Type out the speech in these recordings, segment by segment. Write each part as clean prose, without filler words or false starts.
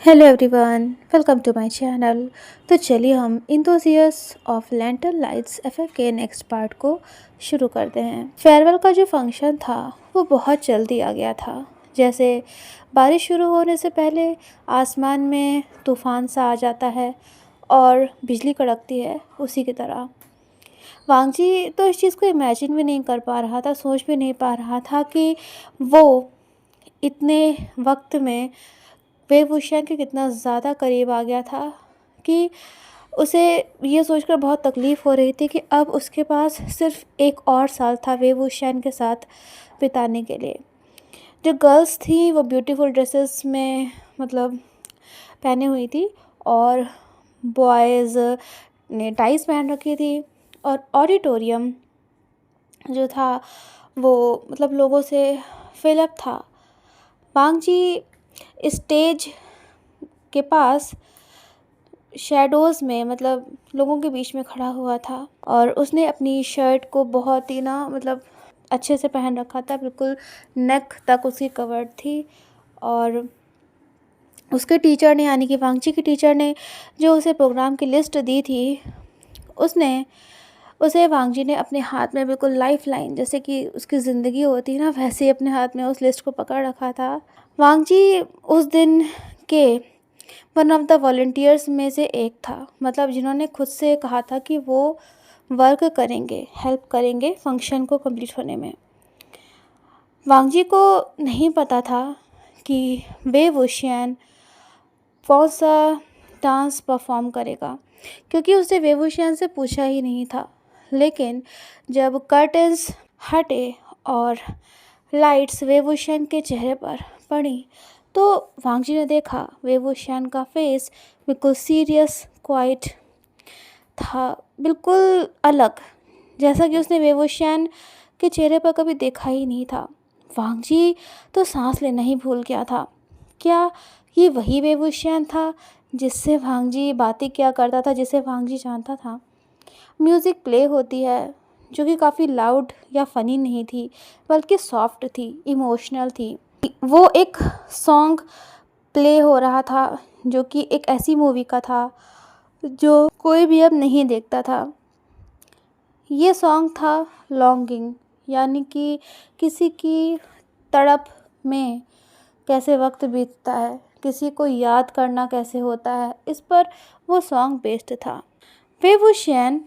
Hello everyone, welcome to my channel. तो चलिए हम enthusiast of lantern lights FF के नेक्स्ट पार्ट को शुरू करते हैं। फेयरवेल का जो फंक्शन था वो बहुत जल्दी आ गया था। जैसे बारिश शुरू होने से पहले आसमान में तूफान सा आ जाता है और बिजली कड़कती है, उसी की तरह वांगजी तो इस चीज़ को इमेजिन भी नहीं कर पा रहा था, सोच भी नहीं पा रहा था कि वो इतने वक्त में वेवूशा के कितना ज़्यादा करीब आ गया था कि उसे ये सोचकर बहुत तकलीफ़ हो रही थी कि अब उसके पास सिर्फ़ एक और साल था वेवूशैन के साथ बिताने के लिए। जो गर्ल्स थी वो ब्यूटीफुल ड्रेसेस में मतलब पहने हुई थी और बॉयज़ ने टाइज पहन रखी थी और ऑडिटोरियम जो था वो मतलब लोगों से फिलअप था। वांगजी स्टेज के पास शैडोज़ में मतलब लोगों के बीच में खड़ा हुआ था और उसने अपनी शर्ट को बहुत ही ना मतलब अच्छे से पहन रखा था, बिल्कुल नेक तक उसकी कवर्ड थी। और उसके टीचर ने यानी कि वांगची की टीचर ने जो उसे प्रोग्राम की लिस्ट दी थी, उसने उसे वांगजी ने अपने हाथ में बिल्कुल लाइफ लाइन जैसे कि उसकी ज़िंदगी होती है ना, वैसे ही अपने हाथ में उस लिस्ट को पकड़ रखा था। वांगजी उस दिन के वन ऑफ द वॉलंटियर्स में से एक था, मतलब जिन्होंने खुद से कहा था कि वो वर्क करेंगे, हेल्प करेंगे फंक्शन को कंप्लीट होने में। वांगजी को नहीं पता था कि वे वुशियन कौन सा डांस परफॉर्म करेगा, क्योंकि उसने वेवूशियन से पूछा ही नहीं था। लेकिन जब कर्टन्स हटे और लाइट्स वेवूशियन के चेहरे पर पड़ी तो वांगजी ने देखा वेवूशियन का फेस बिल्कुल सीरियस क्वाइट था, बिल्कुल अलग, जैसा कि उसने वेवूशियन के चेहरे पर कभी देखा ही नहीं था। वांगजी तो सांस लेना ही भूल गया था। क्या ये वही वेवूशियन था जिससे वांगजी बातें किया करता था, जिसे वांगजी जानता था? म्यूज़िक प्ले होती है जो कि काफ़ी लाउड या फ़नी नहीं थी, बल्कि सॉफ्ट थी, इमोशनल थी। वो एक सॉन्ग प्ले हो रहा था जो कि एक ऐसी मूवी का था जो कोई भी अब नहीं देखता था। ये सॉन्ग था लॉन्गिंग, यानी कि किसी की तड़प में कैसे वक्त बीतता है, किसी को याद करना कैसे होता है, इस पर वो सॉन्ग बेस्ड था। वेवूशियन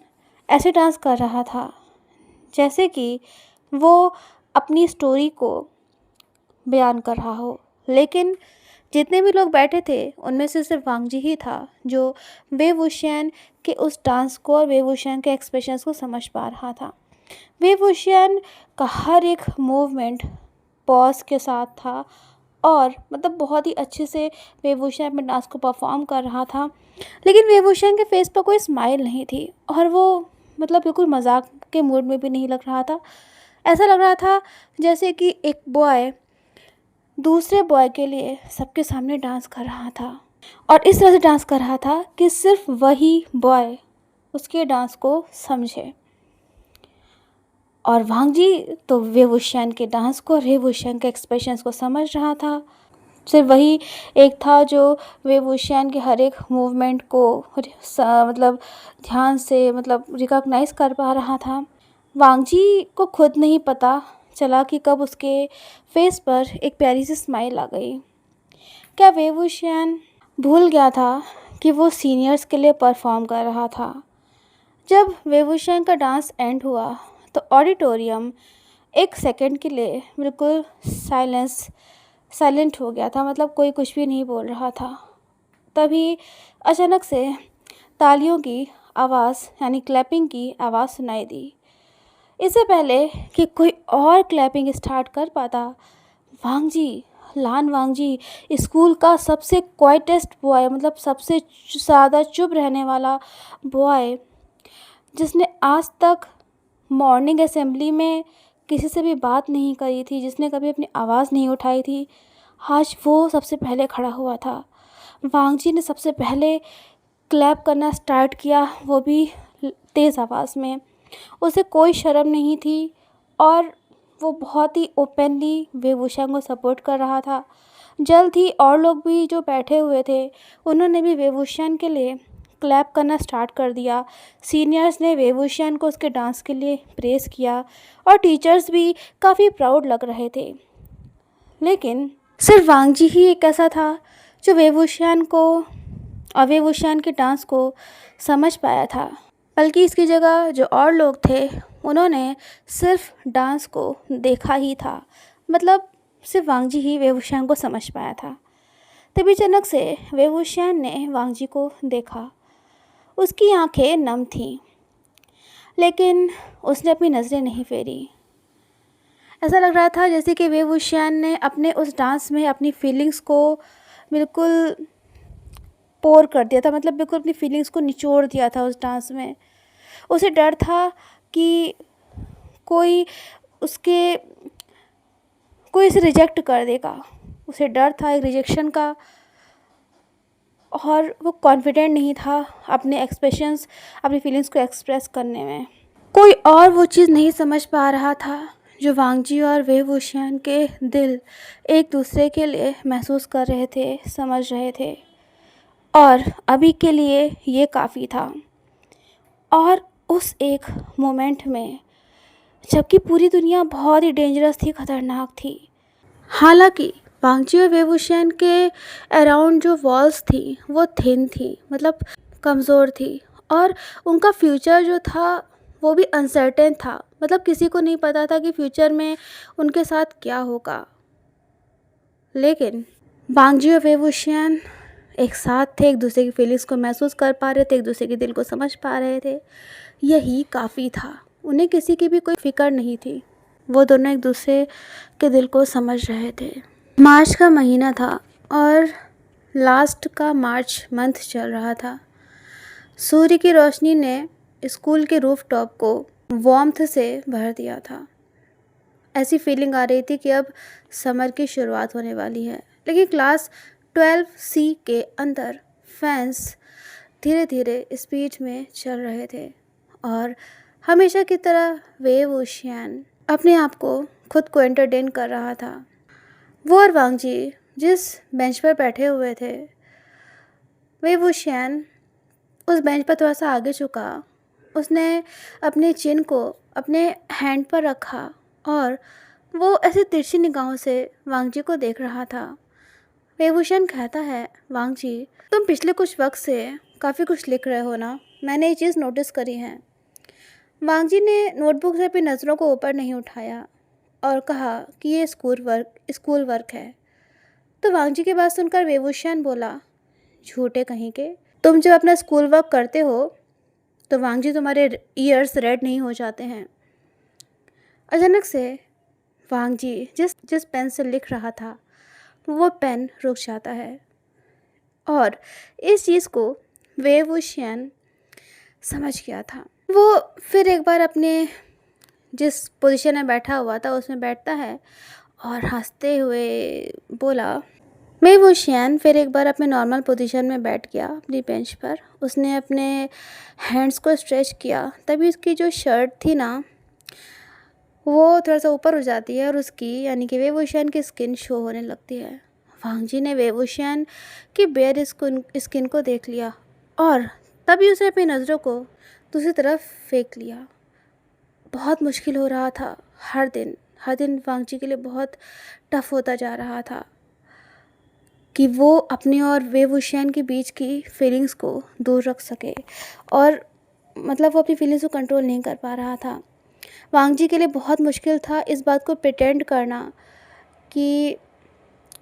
ऐसे डांस कर रहा था जैसे कि वो अपनी स्टोरी को बयान कर रहा हो, लेकिन जितने भी लोग बैठे थे उनमें से सिर्फ वांगजी ही था जो वेवूशियन के उस डांस को और वेवूशियन के एक्सप्रेशंस को समझ पा रहा था। वेवूशियन का हर एक मूवमेंट पॉज के साथ था और मतलब बहुत ही अच्छे से वेवूशियन अपने डांस को परफॉर्म कर रहा था। लेकिन वेवूशियन के फेस पर कोई स्माइल नहीं थी और वो मतलब बिल्कुल मजाक के मूड में भी नहीं लग रहा था। ऐसा लग रहा था जैसे कि एक बॉय दूसरे बॉय के लिए सबके सामने डांस कर रहा था और इस तरह से डांस कर रहा था कि सिर्फ वही बॉय उसके डांस को समझे। और वांगजी तो वेवूशियन के डांस को और वेवूशियन के एक्सप्रेशंस को समझ रहा था। सिर्फ वही एक था जो वेवूशियन के हर एक मूवमेंट को मतलब ध्यान से मतलब रिकॉग्नाइज कर पा रहा था। वांगजी को खुद नहीं पता चला कि कब उसके फेस पर एक प्यारी सी स्माइल आ गई। क्या वेवूशियन भूल गया था कि वो सीनियर्स के लिए परफॉर्म कर रहा था? जब वेवूशियन का डांस एंड हुआ तो ऑडिटोरियम एक सेकंड के लिए बिल्कुल साइलेंट हो गया था, मतलब कोई कुछ भी नहीं बोल रहा था। तभी अचानक से तालियों की आवाज़ यानी क्लैपिंग की आवाज़ सुनाई दी। इससे पहले कि कोई और क्लैपिंग स्टार्ट कर पाता, वांगजी लान वांगजी स्कूल का सबसे क्वाइटेस्ट बॉय, मतलब सबसे ज़्यादा चुप रहने वाला बॉय, जिसने आज तक मॉर्निंग असेंबली में किसी से भी बात नहीं करी थी, जिसने कभी अपनी आवाज़ नहीं उठाई थी, आज वो सबसे पहले खड़ा हुआ था। वांगजी ने सबसे पहले क्लैप करना स्टार्ट किया, वो भी तेज़ आवाज़ में। उसे कोई शर्म नहीं थी और वो बहुत ही ओपनली वेवूशियन को सपोर्ट कर रहा था। जल्द ही और लोग भी जो बैठे हुए थे उन्होंने भी वेवूशियन के लिए क्लैप करना स्टार्ट कर दिया। सीनियर्स ने वेवूशियन को उसके डांस के लिए प्रेज़ किया और टीचर्स भी काफ़ी प्राउड लग रहे थे। लेकिन सिर्फ वांगजी ही एक ऐसा था जो वेवूशियन को और वेवूशियन के डांस को समझ पाया था। बल्कि इसकी जगह जो और लोग थे उन्होंने सिर्फ डांस को देखा ही था। मतलब सिर्फ वांगजी ही वेवूशियन को समझ पाया था। तभी अचानक से वेवूशियन ने वांगजी को देखा। उसकी आंखें नम थीं, लेकिन उसने अपनी नज़रें नहीं फेरी। ऐसा लग रहा था जैसे कि वेवूशियन ने अपने उस डांस में अपनी फीलिंग्स को बिल्कुल पोर कर दिया था। मतलब बिल्कुल अपनी फीलिंग्स को निचोड़ दिया था उस डांस में। उसे डर था कि कोई उसके कोई इसे रिजेक्ट कर देगा। उसे डर था एक रिजेक्शन का, और वो कॉन्फिडेंट नहीं था अपने एक्सप्रेशंस, अपनी फीलिंग्स को एक्सप्रेस करने में। कोई और वो चीज़ नहीं समझ पा रहा था जो वांगजी और वेवूशियन के दिल एक दूसरे के लिए महसूस कर रहे थे, समझ रहे थे, और अभी के लिए ये काफ़ी था। और उस एक मोमेंट में जबकि पूरी दुनिया बहुत ही डेंजरस थी, ख़तरनाक थी, हालांकि वांगजी और वेवूशियन के अराउंड जो वॉल्स थी वो थिन थी, मतलब कमज़ोर थी, और उनका फ्यूचर जो था वो भी अनसर्टेन था। मतलब किसी को नहीं पता था कि फ्यूचर में उनके साथ क्या होगा। लेकिन वांगजी और वेवूशियन एक साथ थे, एक दूसरे की फीलिंग्स को महसूस कर पा रहे थे, एक दूसरे के दिल को समझ पा रहे थे। यही काफ़ी था। उन्हें किसी की भी कोई फिक्र नहीं थी। वो दोनों एक दूसरे के दिल को समझ रहे थे। मार्च का महीना था और लास्ट का मार्च मंथ चल रहा था। सूर्य की रोशनी ने स्कूल के रूफटॉप को वार्मथ से भर दिया था। ऐसी फीलिंग आ रही थी कि अब समर की शुरुआत होने वाली है। लेकिन क्लास 12C के अंदर फैंस धीरे धीरे स्पीड में चल रहे थे, और हमेशा की तरह वेवूशियन अपने आप को खुद को एंटरटेन कर रहा था। वो और वांगजी जिस बेंच पर बैठे हुए थे, वेवूशियन उस बेंच पर थोड़ा सा आगे झुका। उसने अपने चिन को अपने हैंड पर रखा और वो ऐसे तिरछी निगाहों से वांगजी को देख रहा था। वेवूशियन कहता है, वांगजी तुम पिछले कुछ वक्त से काफ़ी कुछ लिख रहे हो ना, मैंने ये चीज़ नोटिस करी है। वांगजी ने नोटबुक से अपनी नज़रों को ऊपर नहीं उठाया और कहा कि ये स्कूल वर्क है। तो वांगजी की बात सुनकर वेवूशियन बोला, झूठे कहीं के, तुम जब अपना स्कूल वर्क करते हो तो वांगजी तुम्हारे ईयर्स रेड नहीं हो जाते हैं। अचानक से वांगजी जिस पेन से लिख रहा था वो पेन रुक जाता है, और इस चीज़ को वेवूशियन समझ गया था। वो फिर एक बार अपने जिस पोजीशन में बैठा हुआ था उसमें बैठता है और हंसते हुए बोला, वेवूशियन फिर एक बार अपने नॉर्मल पोजीशन में बैठ गया अपनी बेंच पर। उसने अपने हैंड्स को स्ट्रेच किया, तभी उसकी जो शर्ट थी ना वो थोड़ा सा ऊपर हो जाती है और उसकी यानी कि वेवूशियन की स्किन शो होने लगती है। वांगजी ने वेवूशियन की बेयर स्किन को देख लिया और तभी उसे अपनी नज़रों को दूसरी तरफ फेंक लिया। बहुत मुश्किल हो रहा था। हर दिन वांगजी के लिए बहुत टफ होता जा रहा था कि वो अपने और वेवूशियन के बीच की फीलिंग्स को दूर रख सके, और मतलब वो अपनी फीलिंग्स को कंट्रोल नहीं कर पा रहा था। वांगजी के लिए बहुत मुश्किल था इस बात को प्रिटेंड करना कि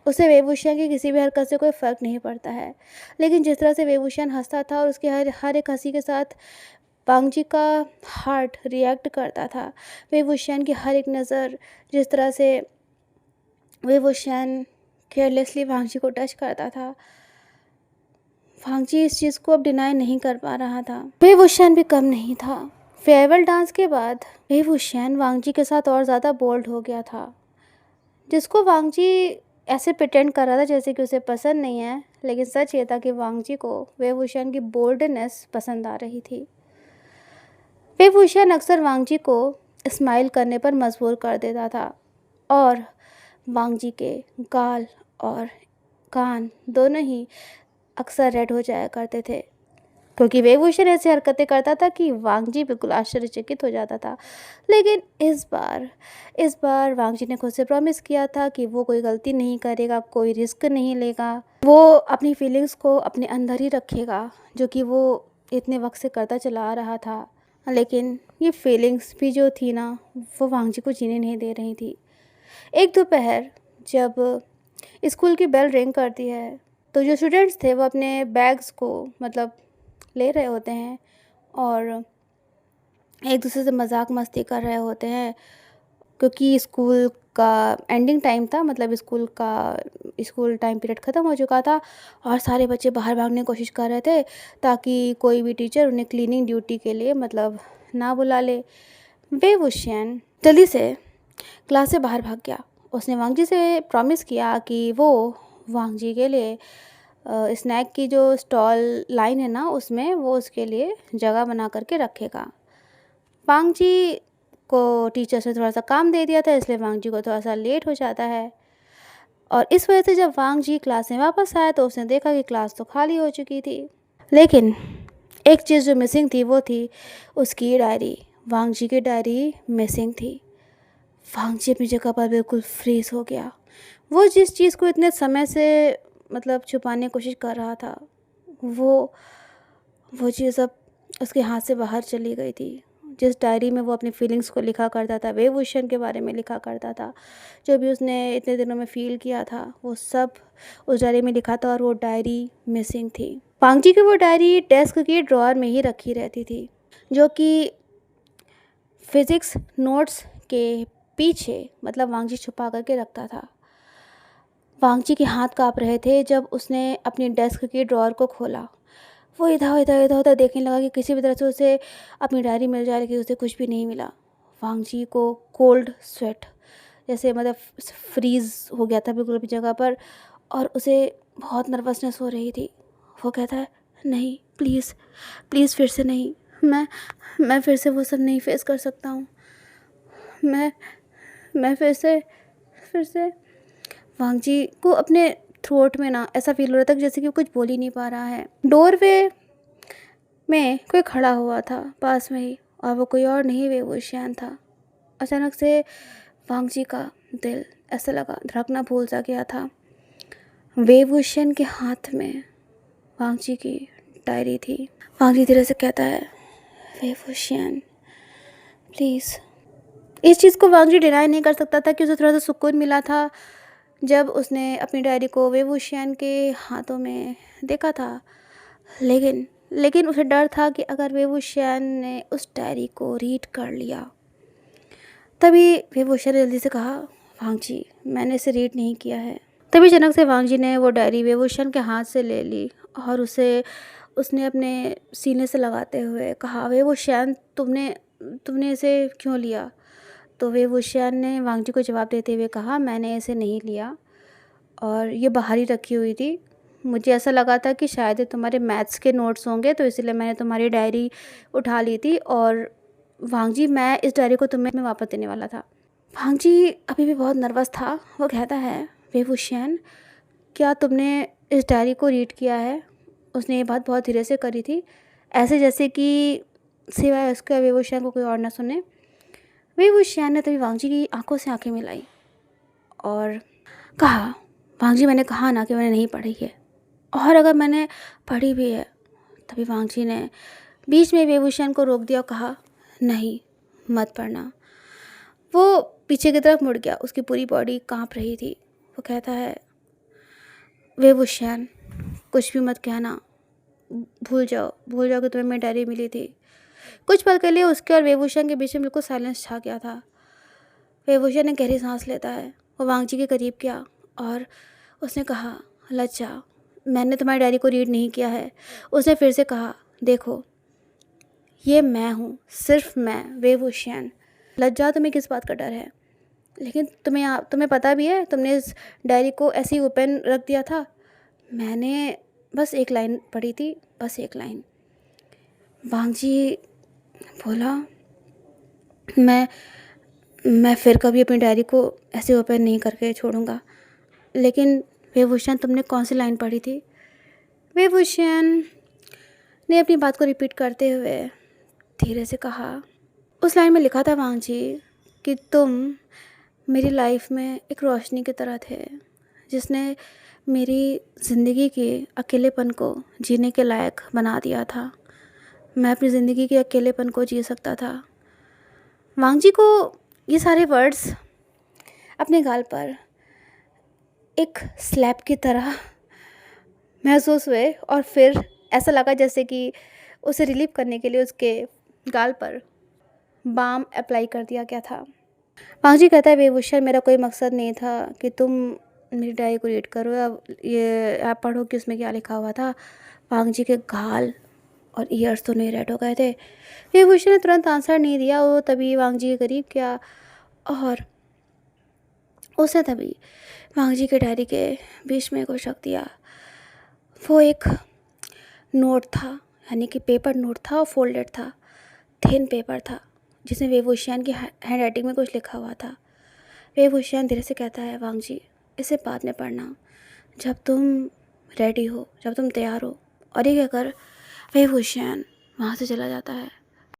उसे वेवूशियन की किसी भी हरकत से कोई फ़र्क नहीं पड़ता है। लेकिन जिस तरह से वेवूशियन हंसता था और उसके हर एक हंसी के साथ वांगजी का हार्ट रिएक्ट करता था, वेवूशियन की हर एक नज़र, जिस तरह से वेवूशियन केयरलेसली वांगजी को टच करता था, वांगजी इस चीज़ को अब डिनाई नहीं कर पा रहा था। वेवूशियन भी कम नहीं था। फेयरवेल डांस के बाद वेवूशियन वांगजी के साथ और ज़्यादा बोल्ड हो गया था, जिसको वांगजी ऐसे प्रिटेंड कर रहा था जैसे कि उसे पसंद नहीं है, लेकिन सच ये था कि वांगजी को वेवूशियन की बोल्डनेस पसंद आ रही थी। वेवूशियन अक्सर वांगजी को स्माइल करने पर मजबूर कर देता था और वांगजी के गाल और कान दोनों ही अक्सर रेड हो जाया करते थे, क्योंकि वेवभूषण ऐसी हरकतें करता था कि वांगजी बिल्कुल आश्चर्यचकित हो जाता था। लेकिन इस बार वांगजी ने खुद से प्रॉमिस किया था कि वो कोई गलती नहीं करेगा, कोई रिस्क नहीं लेगा। वो अपनी फीलिंग्स को अपने अंदर ही रखेगा, जो कि वो इतने वक्त से करता चला आ रहा था। लेकिन ये फीलिंग्स भी जो थी ना, वो वांगजी को जीने नहीं दे रही थी। एक दोपहर जब स्कूल की बेल रिंग करती है, तो जो स्टूडेंट्स थे वो अपने बैग्स को मतलब ले रहे होते हैं और एक दूसरे से मजाक मस्ती कर रहे होते हैं, क्योंकि स्कूल का एंडिंग टाइम था, मतलब स्कूल टाइम पीरियड ख़त्म हो चुका था और सारे बच्चे बाहर भागने की कोशिश कर रहे थे ताकि कोई भी टीचर उन्हें क्लीनिंग ड्यूटी के लिए मतलब ना बुला ले। वेवुशियन जल्दी से क्लास से बाहर भाग गया। उसने वांगजी से प्रॉमिस किया कि वो वांगजी के लिए स्नैक की जो स्टॉल लाइन है ना, उसमें वो उसके लिए जगह बना करके रखेगा। वांगजी को टीचर से थोड़ा सा काम दे दिया था, इसलिए वांगजी को थोड़ा सा लेट हो जाता है। और इस वजह से जब वांगजी क्लास में वापस आया तो उसने देखा कि क्लास तो खाली हो चुकी थी। लेकिन एक चीज़ जो मिसिंग थी वो थी उसकी डायरी। वांगजी की डायरी मिसिंग थी। वांगजी अपनी जगह पर बिल्कुल फ्रीज हो गया। वो जिस चीज़ को इतने समय से मतलब छुपाने की कोशिश कर रहा था, वो चीज़ अब उसके हाथ से बाहर चली गई थी। जिस डायरी में वो अपनी फीलिंग्स को लिखा करता था, वेवभूषण के बारे में लिखा करता था, जो भी उसने इतने दिनों में फ़ील किया था, वो सब उस डायरी में लिखा था और वो डायरी मिसिंग थी। वांगजी की वो डायरी डेस्क की ड्रॉअर में ही रखी रहती थी, जो कि फिज़िक्स नोट्स के पीछे मतलब वांगजी छुपा करके रखता था। वांगजी के हाथ काँप रहे थे जब उसने अपनी डेस्क की ड्रॉअर को खोला। वो इधर-उधर देखने लगा कि किसी भी तरह से उसे अपनी डायरी मिल जाए, लेकिन उसे कुछ भी नहीं मिला। वांगजी को कोल्ड स्वेट जैसे मतलब फ्रीज़ हो गया था बिल्कुल अपनी जगह पर और उसे बहुत नर्वसनेस हो रही थी। वो कहता है, नहीं प्लीज़, प्लीज़ फिर से नहीं। मैं फिर से वो सब नहीं फेस कर सकता हूँ। मैं फिर से वांगजी को अपने थ्रोट में ना ऐसा फील हो रहा था कि जैसे कि वो कुछ बोल ही नहीं पा रहा है। डोरवे में कोई खड़ा हुआ था पास में ही, और वो कोई और नहीं वेवूशियन था। अचानक से वांगजी का दिल ऐसा लगा धड़कना भूल सा गया था। वेवूशियन के हाथ में वांगजी की डायरी थी। वांगजी धीरे से कहता है, वेवूशियन प्लीज़। इस चीज़ को वांगजी डिनाई नहीं कर सकता था कि उसे थोड़ा सा सुकून मिला था जब उसने अपनी डायरी को वेवूशियन के हाथों में देखा था। लेकिन उसे डर था कि अगर वेवूशियन ने उस डायरी को रीड कर लिया। तभी वेवूशियन ने जल्दी से कहा, वांगजी मैंने इसे रीड नहीं किया है। तभी अचानक से वांगजी ने वो डायरी वेवूशियन के हाथ से ले ली और उसने अपने सीने से लगाते हुए कहा, वेवूशियन तुमने इसे क्यों लिया? तो वेवूशियन ने वांगजी को जवाब देते हुए कहा, मैंने इसे नहीं लिया और ये बाहर ही रखी हुई थी। मुझे ऐसा लगा था कि शायद ये तुम्हारे मैथ्स के नोट्स होंगे, तो इसलिए मैंने तुम्हारी डायरी उठा ली थी और वांगजी मैं इस डायरी को तुम्हें वापस देने वाला था। वांगजी अभी भी बहुत नर्वस था। वो कहता है, वेवूशियन क्या तुमने इस डायरी को रीड किया है? उसने ये बात बहुत धीरे से करी थी, ऐसे जैसे कि सिवाय उसके वेवूशियन को कोई और ना सुने। वेवूशियन ने तभी वांगजी की आंखों से आंखें मिलाई और कहा, वांगजी मैंने कहा ना कि मैंने नहीं पढ़ी है, और अगर मैंने पढ़ी भी है। तभी वांगजी ने बीच में वेवूशियन को रोक दिया और कहा, नहीं मत पढ़ना। वो पीछे की तरफ मुड़ गया, उसकी पूरी बॉडी कांप रही थी। वो कहता है, वेवूशियन कुछ भी मत कहना, भूल जाओ कि तुम्हें मेरी डायरी मिली थी। कुछ पल के लिए उसके और वेवूशियन के बीच में बिल्कुल साइलेंस छा गया था। वेवूशियन ने गहरी सांस लेता है, वो वांगजी के करीब गया और उसने कहा, लज्जा मैंने तुम्हारी डायरी को रीड नहीं किया है। उसने फिर से कहा, देखो ये मैं हूँ, सिर्फ मैं वेवूशियन। लज्जा तुम्हें किस बात का डर है? लेकिन तुम्हें पता भी है तुमने इस डायरी को ऐसे ही ओपन रख दिया था। मैंने बस एक लाइन पढ़ी थी, बस एक लाइन। वांगजी बोला, मैं फिर कभी अपनी डायरी को ऐसे ओपन नहीं करके छोड़ूंगा। लेकिन वेवभूषण, तुमने कौन सी लाइन पढ़ी थी? वेवभूषण ने अपनी बात को रिपीट करते हुए धीरे से कहा, उस लाइन में लिखा था वांग जी कि तुम मेरी लाइफ में एक रोशनी की तरह थे, जिसने मेरी ज़िंदगी के अकेलेपन को जीने के लायक बना दिया था। मैं अपनी ज़िंदगी के अकेलेपन को जी सकता था। वांग जी को ये सारे वर्ड्स अपने गाल पर एक स्लैप की तरह महसूस हुए और फिर ऐसा लगा जैसे कि उसे रिलीव करने के लिए उसके गाल पर बाम अप्लाई कर दिया गया था। वांग जी कहता है, वेवभूषण, मेरा कोई मकसद नहीं था कि तुम मेरी डायरी को रीड करो, अब ये आप पढ़ो कि उसमें क्या लिखा हुआ था। वांग जी के गाल और ईयर्स दोनों ही रेड हो गए थे। वेवभूषण ने तुरंत आंसर नहीं दिया। वो तभी वांग जी के करीब गया और उसने तभी वांग जी के डायरी के बीच में कुछ रख दिया। वो एक नोट था, यानी कि पेपर नोट था और फोल्डेड था, थिन पेपर था, जिसमें वेवभूषण की हैंड राइटिंग में कुछ लिखा हुआ था। वेवभूषण धीरे से कहता है, वांग जी, इसे बाद में पढ़ना, जब तुम रेडी हो, जब तुम तैयार हो। और ये कहकर वेवभूषण वहाँ से चला जाता है।